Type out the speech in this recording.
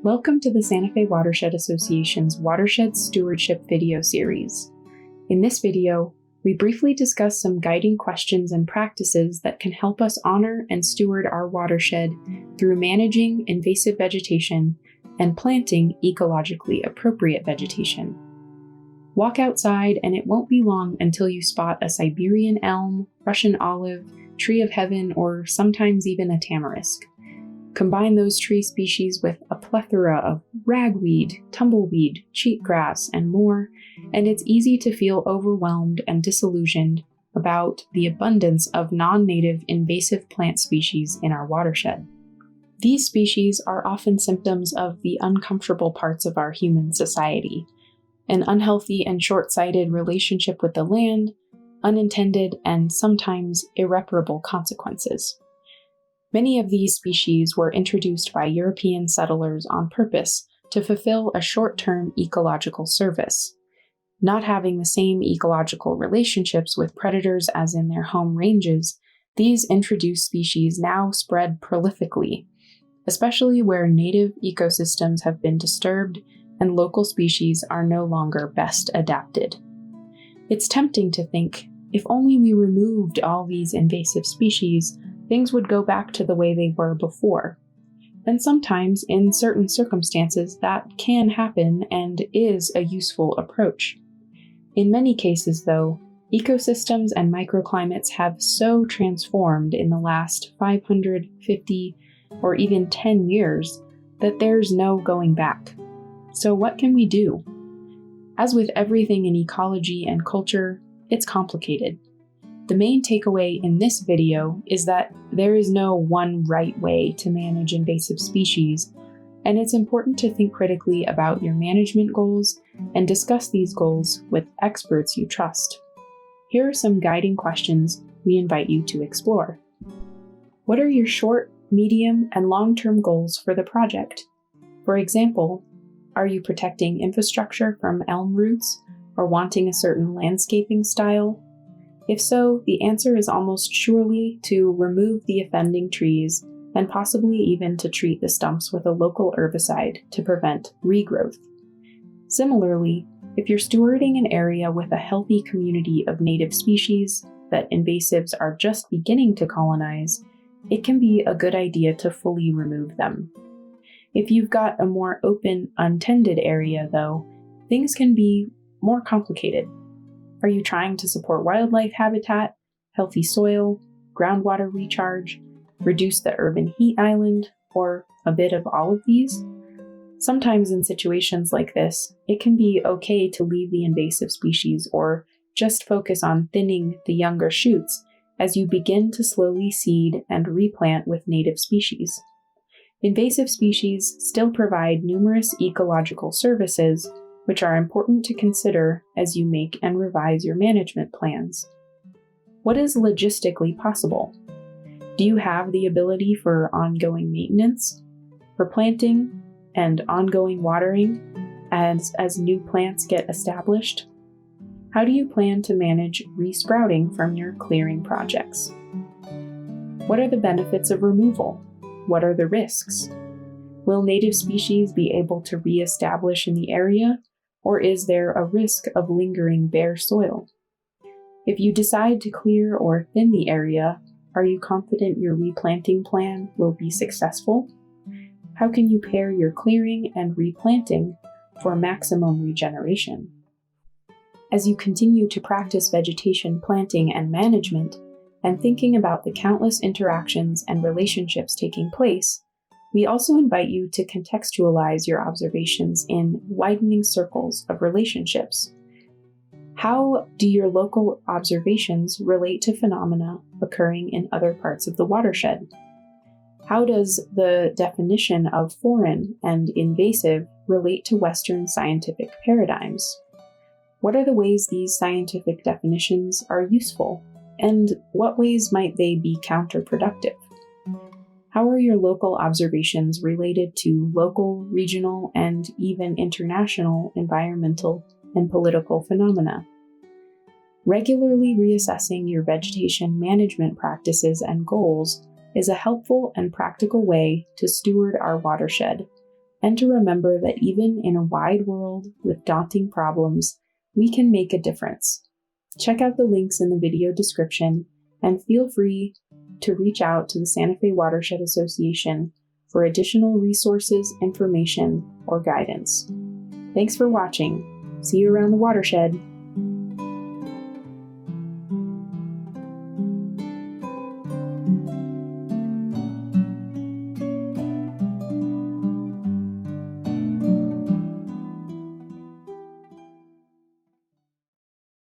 Welcome to the Santa Fe Watershed Association's Watershed Stewardship video series. In this video, we briefly discuss some guiding questions and practices that can help us honor and steward our watershed through managing invasive vegetation and planting ecologically appropriate vegetation. Walk outside and it won't be long until you spot a Siberian elm, Russian olive, tree of heaven, or sometimes even a tamarisk. Combine those tree species with a plethora of ragweed, tumbleweed, cheatgrass, and more, and it's easy to feel overwhelmed and disillusioned about the abundance of non-native invasive plant species in our watershed. These species are often symptoms of the uncomfortable parts of our human society: an unhealthy and short-sighted relationship with the land, unintended and sometimes irreparable consequences. Many of these species were introduced by European settlers on purpose to fulfill a short-term ecological service. Not having the same ecological relationships with predators as in their home ranges, these introduced species now spread prolifically, especially where native ecosystems have been disturbed and local species are no longer best adapted. It's tempting to think, if only we removed all these invasive species, things would go back to the way they were before. And sometimes, in certain circumstances, that can happen and is a useful approach. In many cases, though, ecosystems and microclimates have so transformed in the last 550 or even 10 years that there's no going back. So what can we do? As with everything in ecology and culture, it's complicated. The main takeaway in this video is that there is no one right way to manage invasive species, and it's important to think critically about your management goals and discuss these goals with experts you trust. Here are some guiding questions we invite you to explore. What are your short, medium, and long-term goals for the project? For example, are you protecting infrastructure from elm roots or wanting a certain landscaping style? If so, the answer is almost surely to remove the offending trees and possibly even to treat the stumps with a local herbicide to prevent regrowth. Similarly, if you're stewarding an area with a healthy community of native species that invasives are just beginning to colonize, it can be a good idea to fully remove them. If you've got a more open, untended area, though, things can be more complicated. Are you trying to support wildlife habitat, healthy soil, groundwater recharge, reduce the urban heat island, or a bit of all of these? Sometimes in situations like this, it can be okay to leave the invasive species or just focus on thinning the younger shoots as you begin to slowly seed and replant with native species. Invasive species still provide numerous ecological services, which are important to consider as you make and revise your management plans. What is logistically possible? Do you have the ability for ongoing maintenance, replanting, and ongoing watering as new plants get established? How do you plan to manage resprouting from your clearing projects? What are the benefits of removal? What are the risks? Will native species be able to re-establish in the area? Or is there a risk of lingering bare soil? If you decide to clear or thin the area, are you confident your replanting plan will be successful? How can you pair your clearing and replanting for maximum regeneration? As you continue to practice vegetation planting and management, and thinking about the countless interactions and relationships taking place, we also invite you to contextualize your observations in widening circles of relationships. How do your local observations relate to phenomena occurring in other parts of the watershed? How does the definition of foreign and invasive relate to Western scientific paradigms? What are the ways these scientific definitions are useful, and what ways might they be counterproductive? How are your local observations related to local, regional, and even international environmental and political phenomena? Regularly reassessing your vegetation management practices and goals is a helpful and practical way to steward our watershed, and to remember that even in a wide world with daunting problems, we can make a difference. Check out the links in the video description and feel free to reach out to the Santa Fe Watershed Association for additional resources, information, or guidance. Thanks for watching. See you around the watershed.